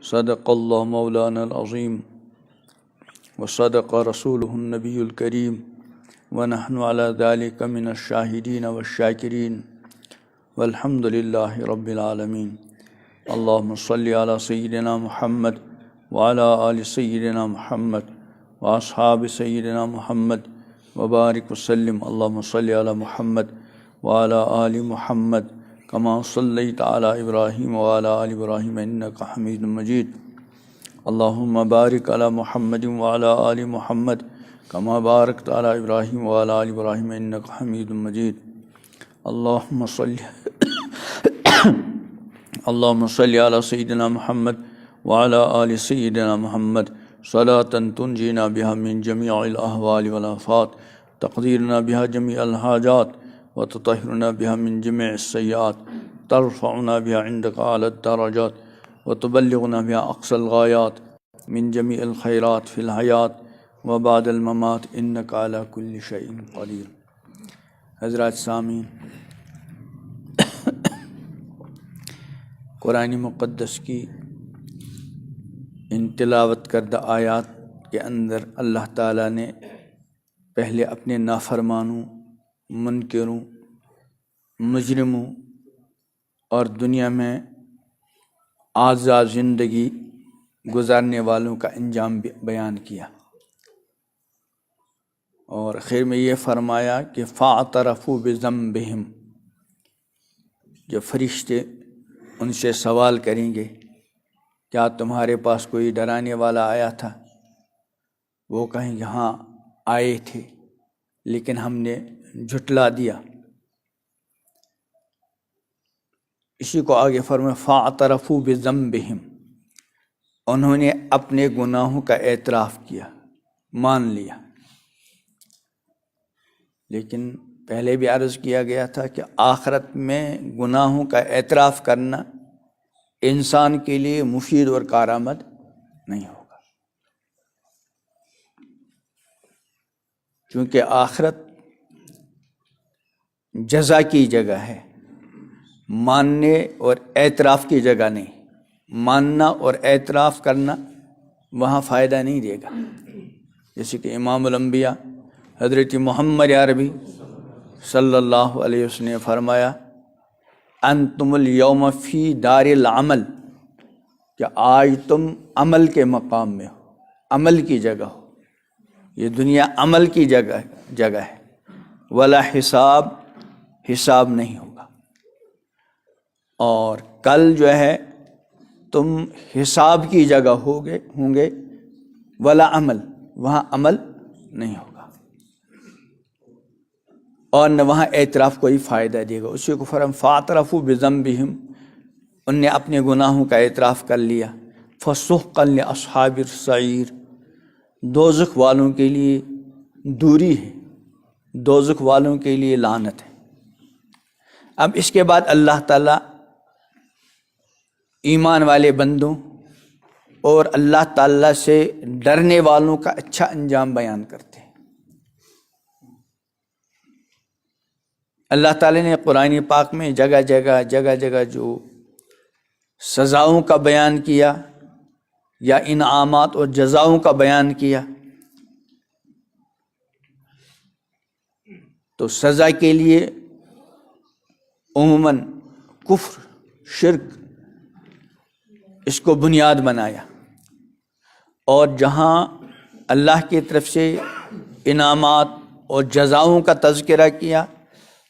صدق اللہ مولانا العظیم وصدق رسولہ النبی الکریم ونحن علی ذلک من الشاہدین والشاکرین والحمد للہ رب العالمین۔ اللہم صلی علی سیدنا محمد وعلی آل سیدنا محمد واصحاب سیدنا محمد وبارک وسلم۔ اللہم صلی علی محمد وعلی آل محمد کما صلیت علی ابراہیم وعلی آل ابراہیم انک حمید مجید۔ اللہم بارک علی محمد وعلی آل محمد کما بارکت علی ابراہیم وعلی آل ابراہیم انک حمید مجید۔ اللہم صلی علی سیدنا محمد وعلی آل سیدنا محمد صلاۃ تنجینا بها من جمیع الاحوال والآفات تقدیرنا بها جمیع الحاجات وتطہرنا بها من جمیع السیئات ترفعنا بها عندك اعلی الدرجات وتبلغنا بها اقصى الغایات من جمیع الخیرات فی الحیات وبعد الممات انک علی کل شیء قدیر۔ حضرات سامعین، قرآن مقدس کی ان تلاوت کردہ آیات کے اندر اللہ تعالیٰ نے پہلے اپنے نافرمانوں، منکروں، مجرموں اور دنیا میں آزاد زندگی گزارنے والوں کا انجام بیان کیا، اور آخر میں یہ فرمایا کہ فاعترفوا بذنبہم، جو فرشتے ان سے سوال کریں گے کیا تمہارے پاس کوئی ڈرانے والا آیا تھا، وہ کہیں گے ہاں آئے تھے لیکن ہم نے جھٹلا دیا۔ اسی کو آگے فرمایا فاعترفوا بذنبہم، انہوں نے اپنے گناہوں کا اعتراف کیا، مان لیا۔ لیکن پہلے بھی عرض کیا گیا تھا کہ آخرت میں گناہوں کا اعتراف کرنا انسان کے لیے مفید اور کارآمد نہیں ہوگا، چونکہ آخرت جزا کی جگہ ہے، ماننے اور اعتراف کی جگہ نہیں۔ ماننا اور اعتراف کرنا وہاں فائدہ نہیں دے گا، جیسے کہ امام الانبیاء حضرت محمد عربی صلی اللہ علیہ وسلم نے فرمایا انتم الیوم فی دار العمل، کہ آج تم عمل کے مقام میں ہو، عمل کی جگہ ہو، یہ دنیا عمل کی جگہ ہے، ولا حساب، حساب نہیں ہوگا، اور کل جو ہے تم حساب کی جگہ ہوں گے، ولا عمل، وہاں عمل نہیں ہوگا، اور نہ وہاں اعتراف کوئی فائدہ دے گا۔ اسی کو فرم فاعترفوا بذنبہم، ان نے اپنے گناہوں کا اعتراف کر لیا۔ فسحقا لاصحاب السعیر، دوزخ والوں کے لیے دوری ہے، دوزخ والوں کے لیے لعنت ہے۔ اب اس کے بعد اللہ تعالیٰ ایمان والے بندوں اور اللہ تعالیٰ سے ڈرنے والوں کا اچھا انجام بیان کرتے ہیں۔ اللہ تعالیٰ نے قرآن پاک میں جگہ جگہ جو سزاؤں کا بیان کیا یا انعامات اور جزاؤں کا بیان کیا، تو سزا کے لیے عموماً کفر، شرک اس کو بنیاد بنایا، اور جہاں اللہ کی طرف سے انعامات اور جزاؤں کا تذکرہ کیا،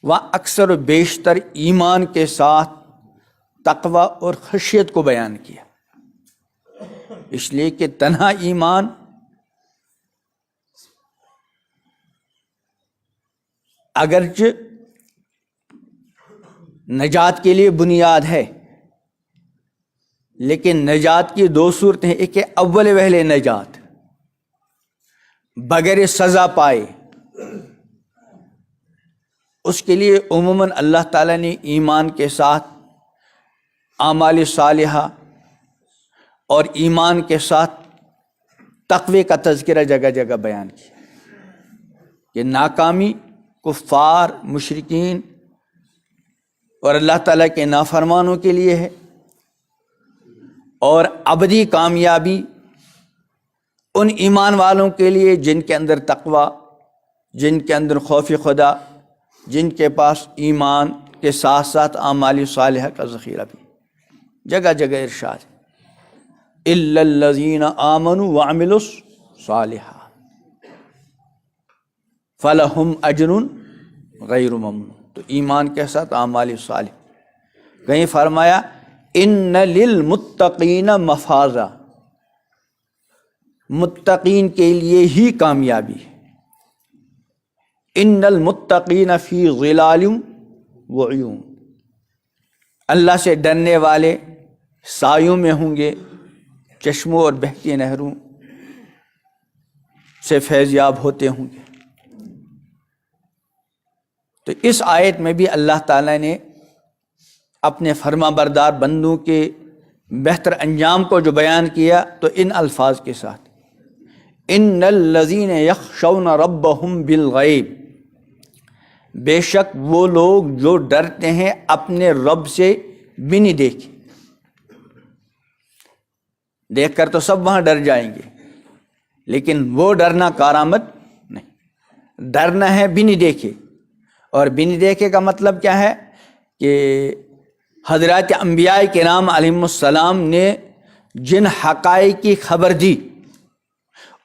وہاں اکثر و بیشتر ایمان کے ساتھ تقوی اور خشیت کو بیان کیا، اس لیے کہ تنہا ایمان اگرچہ نجات کے لیے بنیاد ہے، لیکن نجات کی دو صورتیں ہیں، ایک ہے اول وہل نجات، بغیر سزا پائے، اس کے لیے عموماً اللہ تعالیٰ نے ایمان کے ساتھ اعمال صالحہ اور ایمان کے ساتھ تقوی کا تذکرہ جگہ جگہ بیان کیا کہ ناکامی کفار، مشرکین اور اللہ تعالیٰ کے نافرمانوں کے لیے ہے، اور ابدی کامیابی ان ایمان والوں کے لیے جن کے اندر تقوی، جن کے اندر خوف خدا، جن کے پاس ایمان کے ساتھ ساتھ اعمال صالحہ کا ذخیرہ بھی۔ جگہ جگہ ارشاد الا الذین آمنوا وعملوا الصالحات فلہم اجر غیر ممنون۔ تو ایمان کے ساتھ اعمال صالح۔ کہیں فرمایا ان للمتقین مفازا، متقین کے لیے ہی کامیابی ہے۔ ان المتقین فی ظلال وعیون، اللہ سے ڈرنے والے سایوں میں ہوں گے، چشموں اور بہتی نہروں سے فیض یاب ہوتے ہوں گے۔ تو اس آیت میں بھی اللہ تعالیٰ نے اپنے فرما بردار بندوں کے بہتر انجام کو جو بیان کیا تو ان الفاظ کے ساتھ ان الذین یخشون ربہم بالغیب، بے شک وہ لوگ جو ڈرتے ہیں اپنے رب سے بنی دیکھے۔ دیکھ کر تو سب وہاں ڈر جائیں گے، لیکن وہ ڈرنا کارآمد نہیں، ڈرنا ہے بنی دیکھے۔ اور بنی دیکھے کا مطلب کیا ہے کہ حضرات انبیاء کرام علیہم السلام نے جن حقائق کی خبر دی،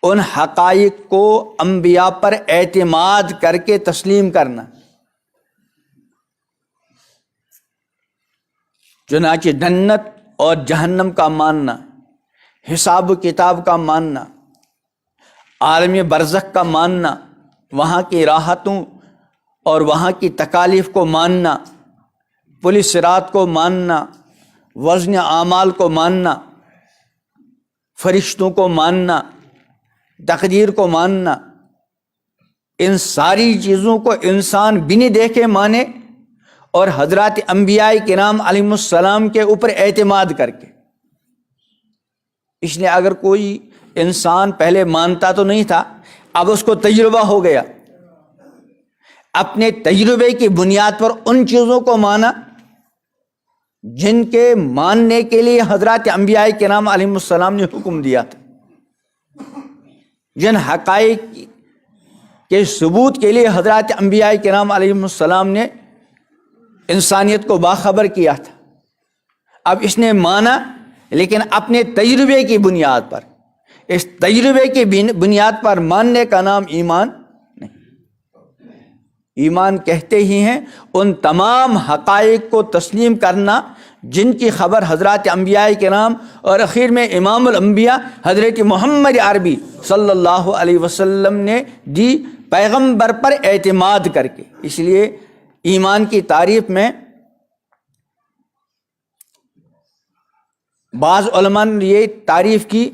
ان حقائق کو انبیاء پر اعتماد کر کے تسلیم کرنا۔ چنانچہ جنت اور جہنم کا ماننا، حساب و کتاب کا ماننا، عالم برزخ کا ماننا، وہاں کی راحتوں اور وہاں کی تکالیف کو ماننا، پولیس صراط کو ماننا، وزن اعمال کو ماننا، فرشتوں کو ماننا، تقدیر کو ماننا، ان ساری چیزوں کو انسان بنی دیکھے مانے، اور حضرات انبیاء کرام علیہم السلام کے اوپر اعتماد کر کے۔ اس لیے اگر کوئی انسان پہلے مانتا تو نہیں تھا، اب اس کو تجربہ ہو گیا، اپنے تجربے کی بنیاد پر ان چیزوں کو مانا جن کے ماننے کے لیے حضرات انبیاء کرام علیہم السلام نے حکم دیا تھا، جن حقائق کے ثبوت کے لیے حضرات انبیاء کرام علیہم السلام نے انسانیت کو باخبر کیا تھا۔ اب اس نے مانا، لیکن اپنے تجربے کی بنیاد پر۔ اس تجربے کی بنیاد پر ماننے کا نام ایمان نہیں۔ ایمان کہتے ہی ہیں ان تمام حقائق کو تسلیم کرنا جن کی خبر حضرات انبیاء کرام اور اخیر میں امام الانبیاء حضرت محمد عربی صلی اللہ علیہ وسلم نے دی، پیغمبر پر اعتماد کر کے۔ اس لیے ایمان کی تعریف میں بعض علماء نے یہ تعریف کی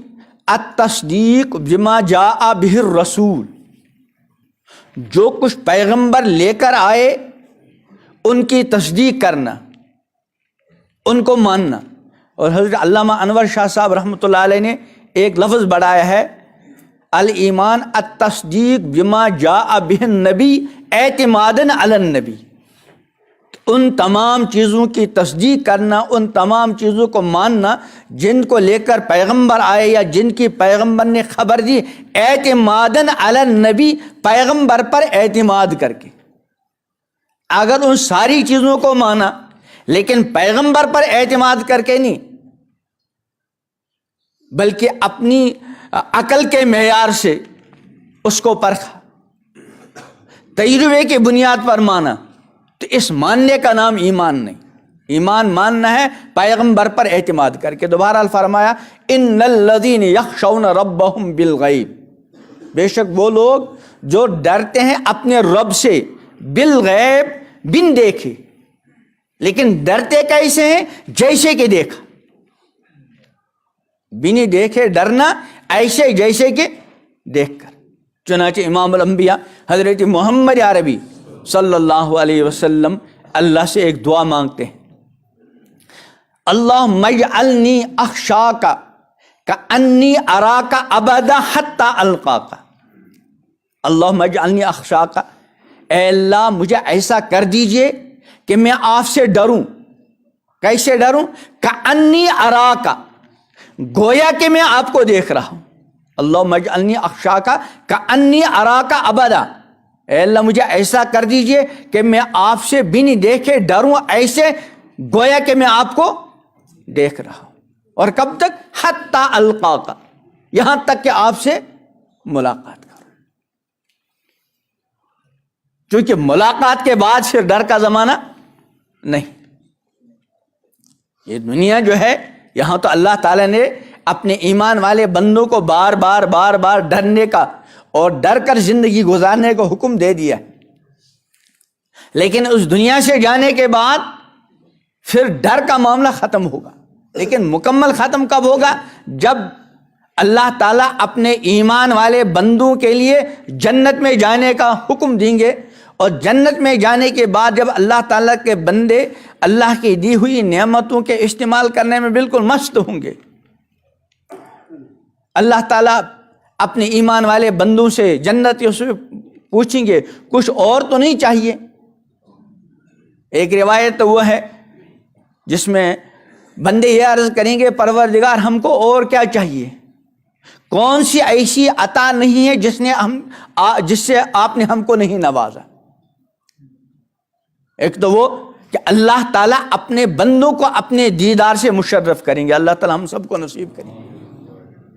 التصدیق بما جاء بہ الرسول، جو کچھ پیغمبر لے کر آئے ان کی تصدیق کرنا، ان کو ماننا۔ اور حضرت علامہ انور شاہ صاحب رحمۃ اللہ علیہ نے ایک لفظ بڑھایا ہے الایمان التصدیق بما جاء بہ النبی اعتمادا علی النبی، ان تمام چیزوں کی تصدیق کرنا، ان تمام چیزوں کو ماننا جن کو لے کر پیغمبر آئے یا جن کی پیغمبر نے خبر دی، اعتماداً علی النبی، پیغمبر پر اعتماد کر کے۔ اگر ان ساری چیزوں کو مانا لیکن پیغمبر پر اعتماد کر کے نہیں، بلکہ اپنی عقل کے معیار سے اس کو پرکھا، تجربے کی بنیاد پر مانا، تو اس ماننے کا نام ایمان نہیں۔ ایمان ماننا ہے پیغمبر پر اعتماد کر کے۔ دوبارہ فرمایا ان الذین یخشون ربہم بالغیب، بے شک وہ لوگ جو ڈرتے ہیں اپنے رب سے بالغیب، بن دیکھے۔ لیکن ڈرتے کیسے ہیں؟ جیسے کہ دیکھا، بنی دیکھے ڈرنا ایسے جیسے کہ دیکھ کر۔ چنانچہ امام الانبیاء حضرت محمد عربی صلی اللہ علیہ وسلم اللہ سے ایک دعا مانگتے ہیں، اللہم اجعلنی اخشاک کانی اراک ابدا حتی القاک۔ اللہم اجعلنی اخشاک، اے اللہ مجھے ایسا کر دیجئے کہ میں آپ سے ڈروں۔ کیسے ڈروں؟ کانی اراک، گویا کہ میں آپ کو دیکھ رہا ہوں. اللہم اجعلنی اخشاک کأنی اراک ابدا، اے اللہ مجھے ایسا کر دیجئے کہ میں آپ سے بن دیکھے ڈروں، ایسے گویا کہ میں آپ کو دیکھ رہا ہوں. اور کب تک؟ حتی القاک، یہاں تک کہ آپ سے ملاقات کروں. کیونکہ ملاقات کے بعد پھر ڈر کا زمانہ نہیں. یہ دنیا جو ہے، یہاں تو اللہ تعالیٰ نے اپنے ایمان والے بندوں کو بار بار ڈرنے کا اور ڈر کر زندگی گزارنے کو حکم دے دیا. لیکن اس دنیا سے جانے کے بعد پھر ڈر کا معاملہ ختم ہوگا. لیکن مکمل ختم کب ہوگا؟ جب اللہ تعالیٰ اپنے ایمان والے بندوں کے لیے جنت میں جانے کا حکم دیں گے. اور جنت میں جانے کے بعد جب اللہ تعالیٰ کے بندے اللہ کی دی ہوئی نعمتوں کے استعمال کرنے میں بالکل مست ہوں گے، اللہ تعالیٰ اپنے ایمان والے بندوں سے جنتیوں سے پوچھیں گے کچھ اور تو نہیں چاہیے. ایک روایت وہ ہے جس میں بندے یہ عرض کریں گے پروردگار ہم کو اور کیا چاہیے، کون سی ایسی عطا نہیں ہے جس سے آپ نے ہم کو نہیں نوازا. ایک تو وہ کہ اللہ تعالیٰ اپنے بندوں کو اپنے دیدار سے مشرف کریں گے. اللہ تعالیٰ ہم سب کو نصیب کریں گے.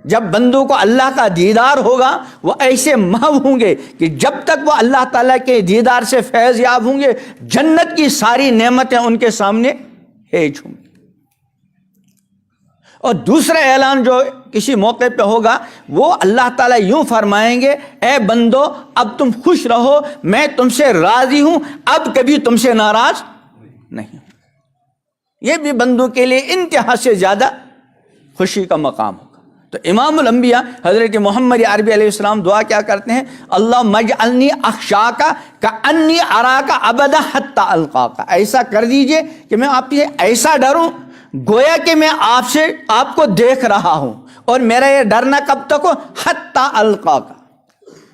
جب بندوں کو اللہ کا دیدار ہوگا وہ ایسے محو ہوں گے کہ جب تک وہ اللہ تعالیٰ کے دیدار سے فیض یاب ہوں گے جنت کی ساری نعمتیں ان کے سامنے ہیج ہوں گی. اور دوسرا اعلان جو کسی موقع پہ ہوگا وہ اللہ تعالیٰ یوں فرمائیں گے اے بندو اب تم خوش رہو، میں تم سے راضی ہوں، اب کبھی تم سے ناراض نہیں ہوں. یہ بھی بندوں کے لیے انتہا سے زیادہ خوشی کا مقام ہوگا. تو امام الانبیاء حضرت محمد عربی علیہ السلام دعا کیا کرتے ہیں؟ اللہم اجعلنی اخشاک کأنی اراک ابدا حتی القاک، ایسا کر دیجئے کہ میں آپ سے ایسا ڈروں گویا کہ میں آپ کو دیکھ رہا ہوں. اور میرا یہ ڈرنا کب تک ہو؟ حتی القاک،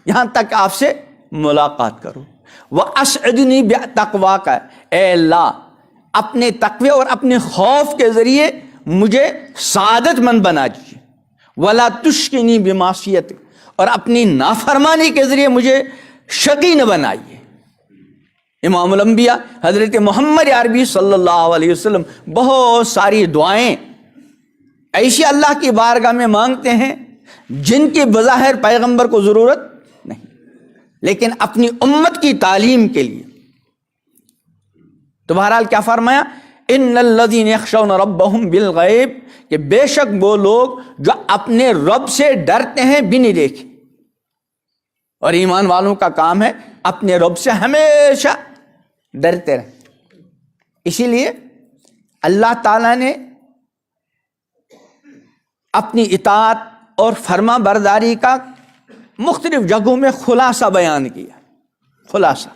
یہاں تک آپ سے ملاقات کروں. واسعدنی بتقواک، اے اللہ اپنے تقوی اور اپنے خوف کے ذریعے مجھے سعادت مند بنا دیجیے. ولا تشقنی بمعصیتک، اور اپنی نافرمانی کے ذریعے مجھے شقی نہ بنائیے. امام الانبیاء حضرت محمد عربی صلی اللہ علیہ وسلم بہت ساری دعائیں ایسی اللہ کی بارگاہ میں مانگتے ہیں جن کی بظاہر پیغمبر کو ضرورت نہیں، لیکن اپنی امت کی تعلیم کے لیے. تو بہرحال کیا فرمایا؟ ان الذین یخشون ربہم بالغیب، کہ بے شک وہ لوگ جو اپنے رب سے ڈرتے ہیں بن دیکھے. اور ایمان والوں کا کام ہے اپنے رب سے ہمیشہ ڈرتے رہیں. اسی لیے اللہ تعالیٰ نے اپنی اطاعت اور فرما برداری کا مختلف جگہوں میں خلاصہ بیان کیا. خلاصہ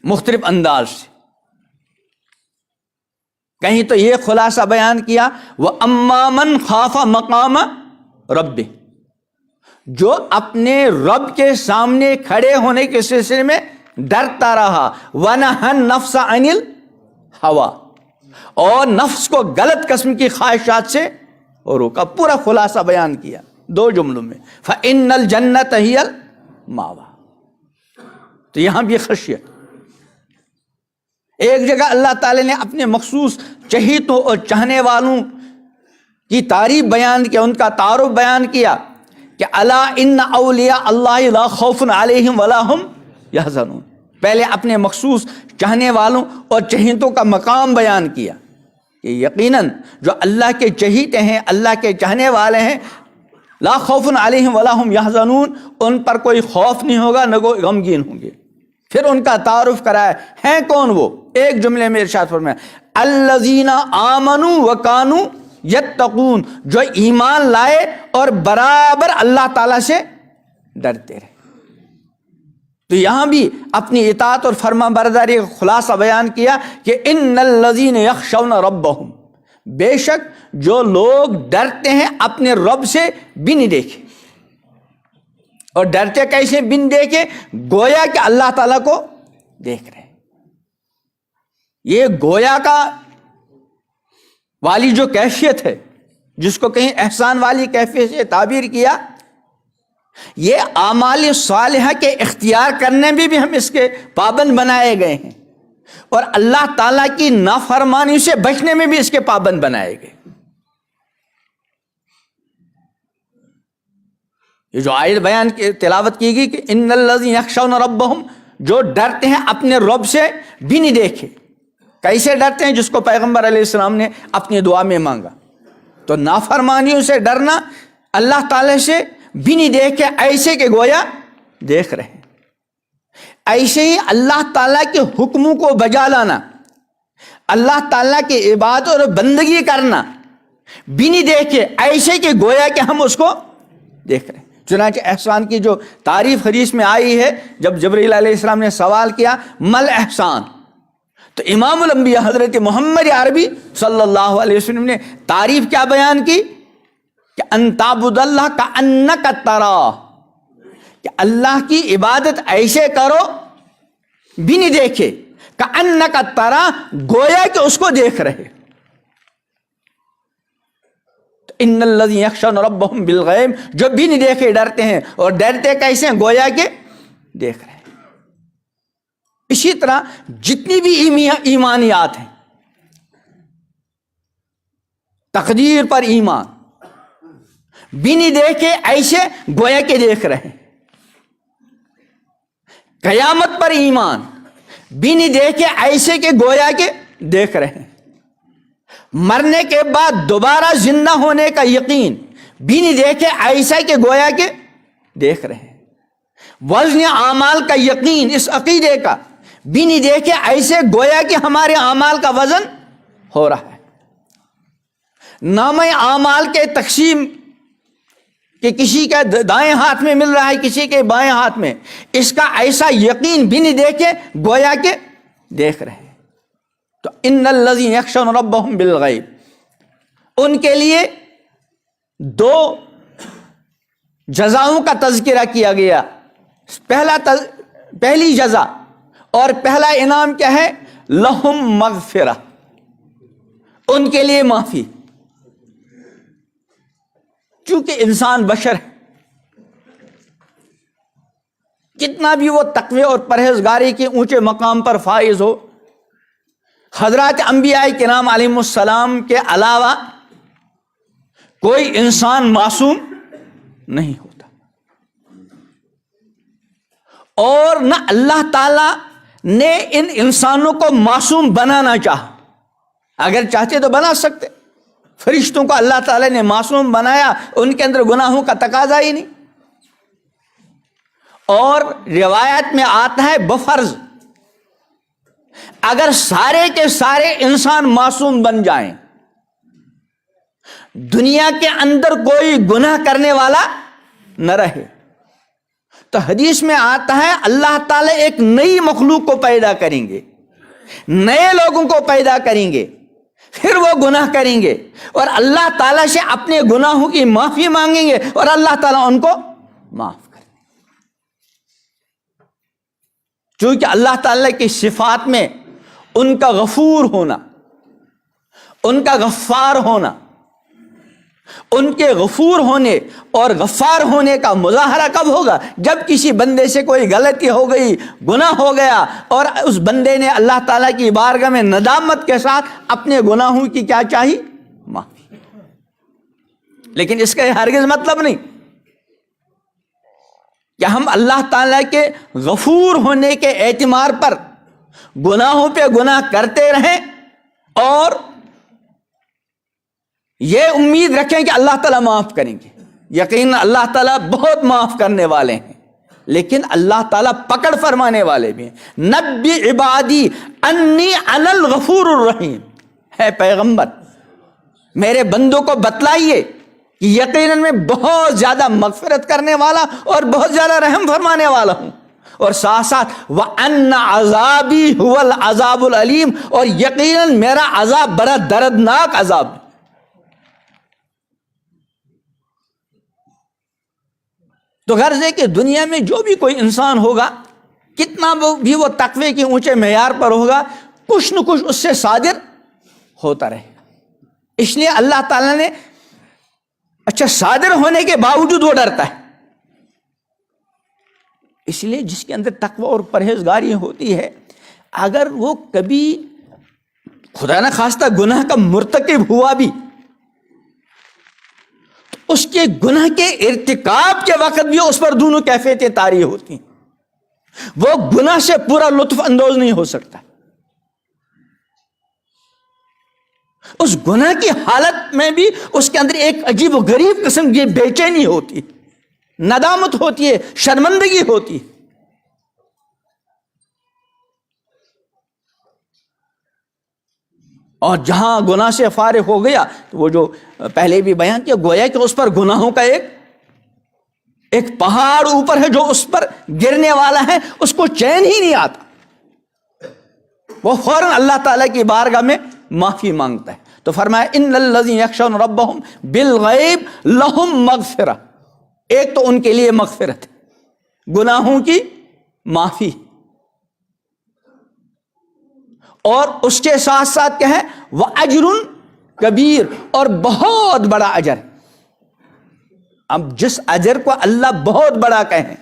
مختلف انداز سے. کہیں تو یہ خلاصہ بیان کیا وَأَمَّا مَنْ خَافَ مَقَامَ رَبِّهِ، جو اپنے رب کے سامنے کھڑے ہونے کے سلسلے میں ڈرتا رہا. وَنَهَى النَّفْسَ عَنِ الْهَوَىٰ، اور نفس کو غلط قسم کی خواہشات سے روکا. پورا خلاصہ بیان کیا 2 جملوں میں. فَإِنَّ الْجَنَّةَ هِيَ الْمَأْوَىٰ. تو یہاں بھی خشیت. ایک جگہ اللہ تعالی نے اپنے مخصوص چہیتوں اور چاہنے والوں کی تعریف بیان کیا، ان کا تعارف بیان کیا کہ الا ان اولیاء اللہ لا خوف علیہم ولا هم یحزنون. پہلے اپنے مخصوص چاہنے والوں اور چہیتوں کا مقام بیان کیا کہ یقیناً جو اللہ کے چہیتے ہیں، اللہ کے چاہنے والے ہیں، لا خوف علیہم ولا هم یحزنون، ان پر کوئی خوف نہیں ہوگا نہ کوئی غمگین ہوں گے. پھر ان کا تعارف کرایا ہیں کون وہ؟ ایک جملے میں ارشاد فرمایا الذین آمنوا وکانوا یتقون، جو ایمان لائے اور برابر اللہ تعالیٰ سے ڈرتے رہے. تو یہاں بھی اپنی اطاعت اور فرما برداری کا خلاصہ بیان کیا کہ ان الذین یخشون ربہم، بے شک جو لوگ ڈرتے ہیں اپنے رب سے بن دیکھے. اور ڈرتے کیسے؟ بن دیکھے، گویا کہ اللہ تعالیٰ کو دیکھ رہے. یہ گویا کا والی جو کیفیت ہے، جس کو کہیں احسان والی کیفیت سے تعبیر کیا، یہ اعمال صالحہ کے اختیار کرنے میں بھی ہم اس کے پابند بنائے گئے ہیں، اور اللہ تعالیٰ کی نافرمانی سے بچنے میں بھی اس کے پابند بنائے گئے۔ یہ جو آیت بیان کی تلاوت کی گئی کہ ان الذین یخشون ربہم، جو ڈرتے ہیں اپنے رب سے بن دیکھے۔ کیسے ڈرتے ہیں؟ جس کو پیغمبر علیہ السلام نے اپنی دعا میں مانگا۔ تو نافرمانیوں سے ڈرنا اللہ تعالیٰ سے بن دیکھے، ایسے کہ گویا دیکھ رہے ہیں۔ ایسے ہی اللہ تعالیٰ کے حکموں کو بجا لانا، اللہ تعالیٰ کی عبادت اور بندگی کرنا بن دیکھے، ایسے کہ گویا کہ ہم اس کو دیکھ رہے ہیں۔ چنانچہ احسان کی جو تعریف حدیث میں آئی ہے، جب جبرائیل علیہ السلام نے سوال کیا مل احسان، تو امام الانبیاء حضرت محمد عربی صلی اللہ علیہ وسلم نے تعریف کیا بیان کی کہ ان تعبد اللہ کأنک تراہ، کہ اللہ کی عبادت ایسے کرو بن دیکھے، کأنک تراہ، گویا کہ اس کو دیکھ رہے۔ ان الذین یخشون ربہم بالغیب، جو بن دیکھے ڈرتے ہیں، اور ڈرتے کیسے ہیں؟ گویا کہ دیکھ رہے ہیں۔ اسی طرح جتنی بھی ایمانیات ہیں، تقدیر پر ایمان، بن دیکھے ایسے گویا کہ دیکھ رہے ہیں۔ قیامت پر ایمان، بن دیکھے ایسے کہ گویا کہ دیکھ رہے ہیں۔ مرنے کے بعد دوبارہ زندہ ہونے کا یقین، بن دیکھے ایسا کہ گویا کہ دیکھ رہے ہیں۔ وزن اعمال کا یقین، اس عقیدے کا، بن دیکھے ایسے گویا کہ ہمارے اعمال کا وزن ہو رہا ہے۔ نامہ اعمال کے تقسیم کہ کسی کا دائیں ہاتھ میں مل رہا ہے، کسی کے بائیں ہاتھ میں، اس کا ایسا یقین بن دیکھے گویا کہ دیکھ رہے ہیں۔ تو ان الذین یخشون ربہم بالغیب، ان کے لیے دو جزاؤں کا تذکرہ کیا گیا۔ پہلی جزا اور پہلا انعام کیا ہے؟ لہم مغفرہ، ان کے لیے معافی۔ چونکہ انسان بشر ہے، کتنا بھی وہ تقوی اور پرہیزگاری کے اونچے مقام پر فائز ہو، حضرات انبیاء کرام علیہم السلام کے علاوہ کوئی انسان معصوم نہیں ہوتا، اور نہ اللہ تعالی نے ان انسانوں کو معصوم بنانا چاہا۔ اگر چاہتے تو بنا سکتے، فرشتوں کو اللہ تعالی نے معصوم بنایا، ان کے اندر گناہوں کا تقاضا ہی نہیں۔ اور روایت میں آتا ہے بفرض اگر سارے کے سارے انسان معصوم بن جائیں، دنیا کے اندر کوئی گناہ کرنے والا نہ رہے، تو حدیث میں آتا ہے اللہ تعالی ایک نئی مخلوق کو پیدا کریں گے، نئے لوگوں کو پیدا کریں گے، پھر وہ گناہ کریں گے اور اللہ تعالیٰ سے اپنے گناہوں کی معافی مانگیں گے، اور اللہ تعالیٰ ان کو معاف کریں گے۔ چونکہ اللہ تعالیٰ کی صفات میں ان کا غفور ہونا، ان کا غفار ہونا، ان کے غفور ہونے اور غفار ہونے کا مظاہرہ کب ہوگا؟ جب کسی بندے سے کوئی غلطی ہو گئی، گناہ ہو گیا، اور اس بندے نے اللہ تعالیٰ کی بارگاہ میں ندامت کے ساتھ اپنے گناہوں کی کیا چاہی؟ معافی۔ لیکن اس کا یہ ہرگز مطلب نہیں کہ ہم اللہ تعالیٰ کے غفور ہونے کے اعتبار پر گناہوں پہ گناہ کرتے رہیں اور یہ امید رکھیں کہ اللہ تعالیٰ معاف کریں گے۔ یقیناً اللہ تعالیٰ بہت معاف کرنے والے ہیں، لیکن اللہ تعالیٰ پکڑ فرمانے والے بھی ہیں۔ نبی عبادی انی انا الغفور الرحیم، ہے پیغمبر میرے بندوں کو بتلائیے کہ یقیناً میں بہت زیادہ مغفرت کرنے والا اور بہت زیادہ رحم فرمانے والا ہوں، اور ساتھ ساتھ وَأَنَّ عَذَابِي هُوَ الْعَذَابُ الْعَلِيمُ، اور یقیناً میرا عذاب بڑا دردناک عذاب۔ تو غرض ہے کہ دنیا میں جو بھی کوئی انسان ہوگا، کتنا بھی وہ تقوی کے اونچے معیار پر ہوگا، کچھ نہ کچھ اس سے صادر ہوتا رہے گا۔ اس لیے اللہ تعالیٰ نے اچھا صادر ہونے کے باوجود وہ ڈرتا ہے. اس لیے جس کے اندر تقوی اور پرہیزگاری ہوتی ہے، اگر وہ کبھی خدا نہ خواستہ گناہ کا مرتکب ہوا بھی، تو اس کے گناہ کے ارتکاب کے وقت بھی اس پر دونوں کیفیتیں طاری ہوتی ہیں. وہ گناہ سے پورا لطف اندوز نہیں ہو سکتا. اس گناہ کی حالت میں بھی اس کے اندر ایک عجیب و غریب قسم کی بے چینی ہوتی، ندامت ہوتی ہے، شرمندگی ہوتی ہے. اور جہاں گناہ سے فارغ ہو گیا تو وہ جو پہلے بھی بیان کیا، گویا کہ اس پر گناہوں کا ایک پہاڑ اوپر ہے جو اس پر گرنے والا ہے، اس کو چین ہی نہیں آتا. وہ فوراً اللہ تعالیٰ کی بارگاہ میں معافی مانگتا ہے. تو فرمایا ان الذین یخشون ربہم بالغیب لہم مغفرہ. ایک تو ان کے لیے مغفرت، گناہوں کی معافی، اور اس کے ساتھ ساتھ کیا ہے، وَأَجْرٌ کبیر، اور بہت بڑا اجر. اب جس اجر کو اللہ بہت بڑا کہیں،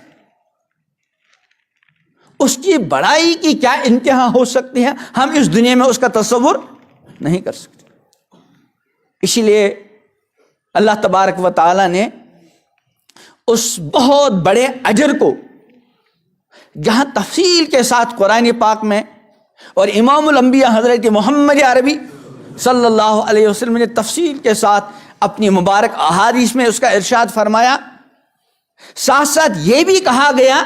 اس کی بڑائی کی کیا انتہا ہو سکتی ہے، ہم اس دنیا میں اس کا تصور نہیں کر سکتے. اسی لیے اللہ تبارک و تعالی نے اس بہت بڑے اجر کو جہاں تفصیل کے ساتھ قرآن پاک میں اور امام الانبیاء حضرت محمد عربی صلی اللہ علیہ وسلم نے تفصیل کے ساتھ اپنی مبارک احادیث میں اس کا ارشاد فرمایا، ساتھ ساتھ یہ بھی کہا گیا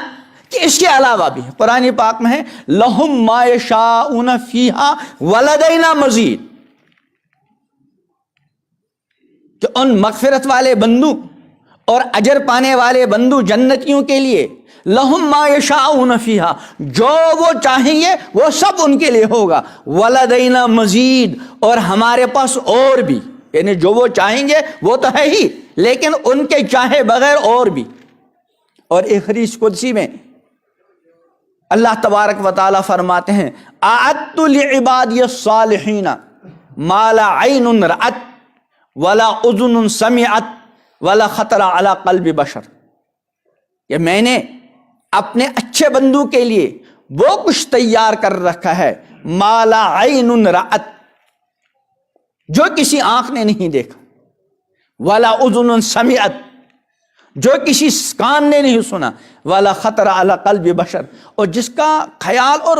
کہ اس کے علاوہ بھی قرآن پاک میں ہے لَهُمْ مَا يَشَاءُونَ فِيهَا وَلَدَيْنَا مَزِيدٌ، کہ ان مغفرت والے بندو اور اجر پانے والے بندو جنتیوں کے لیے لَهُمْ مَا يَشَاءُونَ فِيهَا، جو وہ چاہیں گے وہ سب ان کے لیے ہوگا، وَلَدَيْنَا مَزِيدٌ، اور ہمارے پاس اور بھی، یعنی جو وہ چاہیں گے وہ تو ہے ہی، لیکن ان کے چاہے بغیر اور بھی. اور ایک حدیث قدسی میں اللہ تبارک و تعالی فرماتے ہیں اعدت لعبادی الصالحین ما لا عین رأت ولا اذن سمعت ولا خطر علی قلب بشر، کہ میں نے اپنے اچھے بندوں کے لیے وہ کچھ تیار کر رکھا ہے ما لا عین رأت، جو کسی آنکھ نے نہیں دیکھا، ولا اذن سمعت، جو کسی کان نے نہیں سنا، والا خطر علی قلب بشر، اور جس کا خیال اور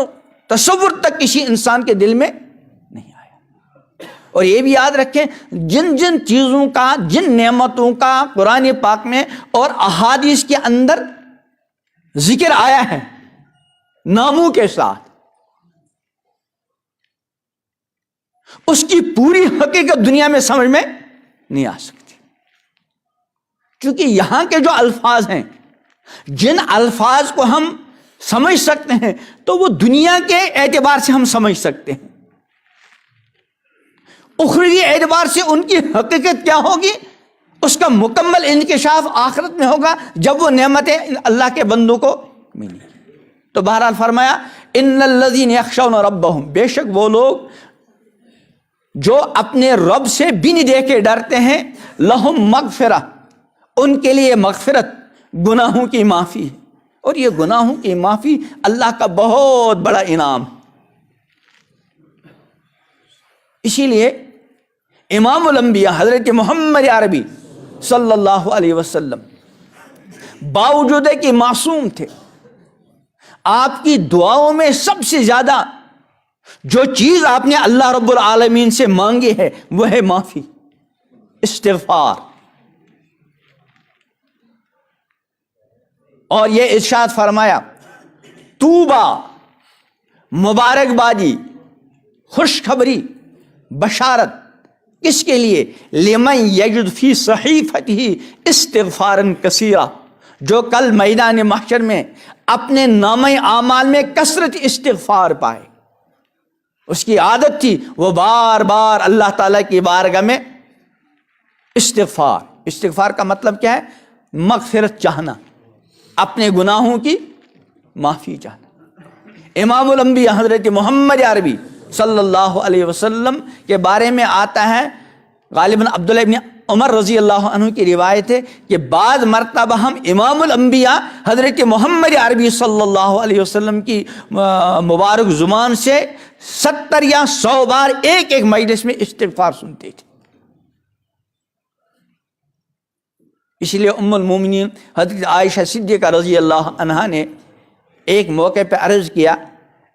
تصور تک کسی انسان کے دل میں نہیں آیا. اور یہ بھی یاد رکھیں جن جن چیزوں کا، جن نعمتوں کا قرآن پاک میں اور احادیث کے اندر ذکر آیا ہے ناموں کے ساتھ، اس کی پوری حقیقت دنیا میں سمجھ میں نہیں آ سکتی. کیونکہ یہاں کے جو الفاظ ہیں، جن الفاظ کو ہم سمجھ سکتے ہیں تو وہ دنیا کے اعتبار سے ہم سمجھ سکتے ہیں، اخروی اعتبار سے ان کی حقیقت کیا ہوگی اس کا مکمل انکشاف آخرت میں ہوگا جب وہ نعمتیں اللہ کے بندوں کو ملی. تو بہرحال فرمایا ان الذین یخشون ربہم، بے شک وہ لوگ جو اپنے رب سے بن دیکھے ڈرتے ہیں، لہم مغفرہ، ان کے لیے مغفرت، گناہوں کی معافی ہے. اور یہ گناہوں کی معافی اللہ کا بہت بڑا انعام. اسی لیے امام الانبیاء حضرت محمد عربی صلی اللہ علیہ وسلم باوجود کہ معصوم تھے، آپ کی دعاؤں میں سب سے زیادہ جو چیز آپ نے اللہ رب العالمین سے مانگی ہے وہ ہے معافی، استغفار. اور یہ ارشاد فرمایا توبہ، مبارکبادی، خوشخبری، بشارت کس کے لیے، لمن یجد فی صحیفتہ استغفارا کثیرا، جو کل میدان محشر میں اپنے نامہ اعمال میں کثرت استغفار پائے. اس کی عادت تھی وہ بار بار اللہ تعالیٰ کی بارگاہ میں استغفار. استغفار کا مطلب کیا ہے؟ مغفرت چاہنا، اپنے گناہوں کی معافی چاہنا. امام الانبیاء حضرت محمد عربی صلی اللہ علیہ وسلم کے بارے میں آتا ہے غالباً عبداللہ ابن عمر رضی اللہ عنہ کی روایت ہے کہ بعض مرتبہ ہم امام الانبیاء حضرت محمد عربی صلی اللہ علیہ وسلم کی مبارک زبان سے 70 یا 100 بار ایک ایک مجلس میں استغفار سنتے تھے۔ اس لیے ام المومنین حضرت عائشہ صدیقہ رضی اللہ عنہا نے ایک موقع پہ عرض کیا،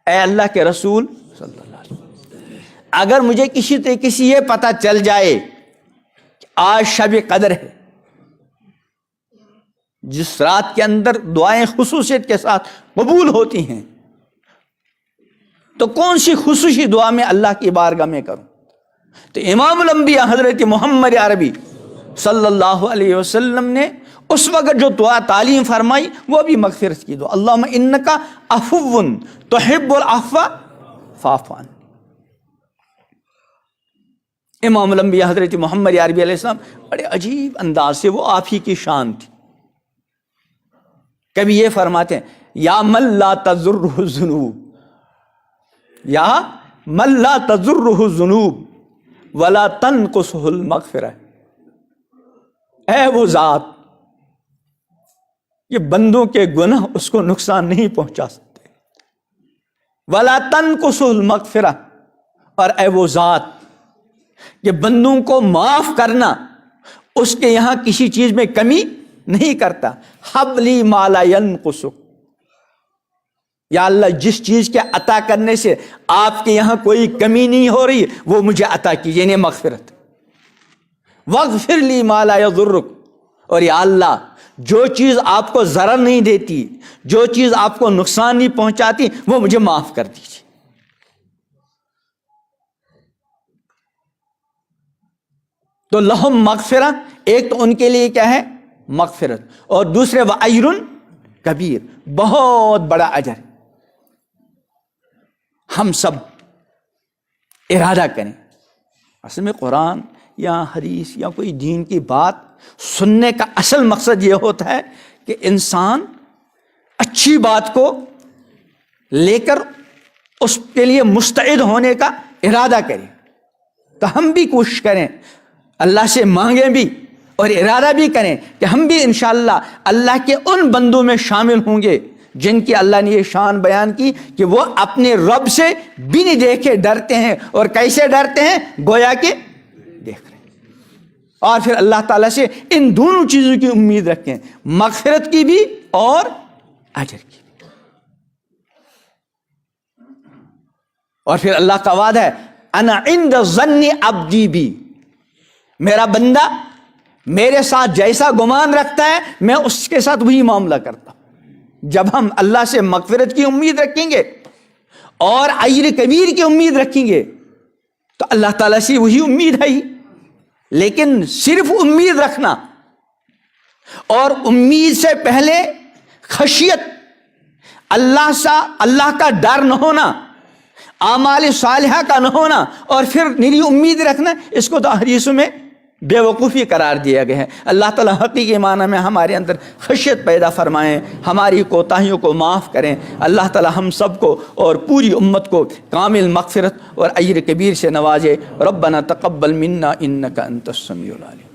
اے اللہ کے رسول صلی اللہ علیہ وسلم، اگر مجھے کسی یہ پتہ چل جائے کہ آج شب قدر ہے، جس رات کے اندر دعائیں خصوصیت کے ساتھ قبول ہوتی ہیں، تو کون سی خصوصی دعا میں اللہ کی بارگاہ میں کروں؟ تو امام الانبیاء حضرت محمد عربی صلی اللہ علیہ وسلم نے اس وقت جو دعا تعلیم فرمائی وہ بھی مغفرت کی دعا، اللہم انکا عفو تحب العفو فاعف عنی۔ امام الانبیاء حضرت محمد عربی علیہ السلام بڑے عجیب انداز سے، وہ آپ ہی کی شان تھی، کبھی یہ فرماتے ہیں یا من لا تضرہ الذنوب، یا من لا تضرہ الذنوب ولا تنقصہ المغفرہ، اے وہ ذات یہ بندوں کے گناہ اس کو نقصان نہیں پہنچا سکتے، ولا تنقصہ المغفرہ، اور اے وہ ذات کہ بندوں کو معاف کرنا اس کے یہاں کسی چیز میں کمی نہیں کرتا، حب لی ما لا ینقص، یا اللہ جس چیز کے عطا کرنے سے آپ کے یہاں کوئی کمی نہیں ہو رہی وہ مجھے عطا کیجیے، یعنی مغفرت، واغفر لی ما لا یضرک، اور یا اللہ جو چیز آپ کو ضرر نہیں دیتی، جو چیز آپ کو نقصان نہیں پہنچاتی وہ مجھے معاف کر دیجیے۔ تو لہم مغفرہ، ایک تو ان کے لیے کیا ہے مغفرت، اور دوسرے وَأَجْرٌ کبیر، بہت بڑا اجر۔ ہم سب ارادہ کریں، اصل میں قرآن یا حدیث یا کوئی دین کی بات سننے کا اصل مقصد یہ ہوتا ہے کہ انسان اچھی بات کو لے کر اس کے لیے مستعد ہونے کا ارادہ کرے۔ تو ہم بھی کوشش کریں، اللہ سے مانگیں بھی اور ارادہ بھی کریں کہ ہم بھی انشاءاللہ اللہ کے ان بندوں میں شامل ہوں گے جن کی اللہ نے یہ شان بیان کی کہ وہ اپنے رب سے بن دیکھے ڈرتے ہیں، اور کیسے ڈرتے ہیں؟ گویا کہ دیکھ رہے ہیں۔ اور پھر اللہ تعالیٰ سے ان دونوں چیزوں کی امید رکھیں، مغفرت کی بھی اور اجر کی بھی۔ اور پھر اللہ کا وعدہ ہے انا عند ظن عبدی بی، میرا بندہ میرے ساتھ جیسا گمان رکھتا ہے میں اس کے ساتھ وہی معاملہ کرتا ہوں۔ جب ہم اللہ سے مغفرت کی امید رکھیں گے اور اجر کبیر کی امید رکھیں گے تو اللہ تعالیٰ سے وہی امید ہے ہی، لیکن صرف امید رکھنا اور امید سے پہلے خشیت، اللہ کا ڈر نہ ہونا، اعمال صالحہ کا نہ ہونا، اور پھر نری امید رکھنا، اس کو تو حدیثوں میں بے وقوفی قرار دیا گیا ہے۔ اللہ تعالیٰ حقیقی معنی میں ہمارے اندر خشیت پیدا فرمائیں، ہماری کوتاہیوں کو معاف کریں۔ اللہ تعالیٰ ہم سب کو اور پوری امت کو کامل مغفرت اور اجر کبیر سے نوازے۔ ربنا تقبل منا انک انت السمیع العلیم۔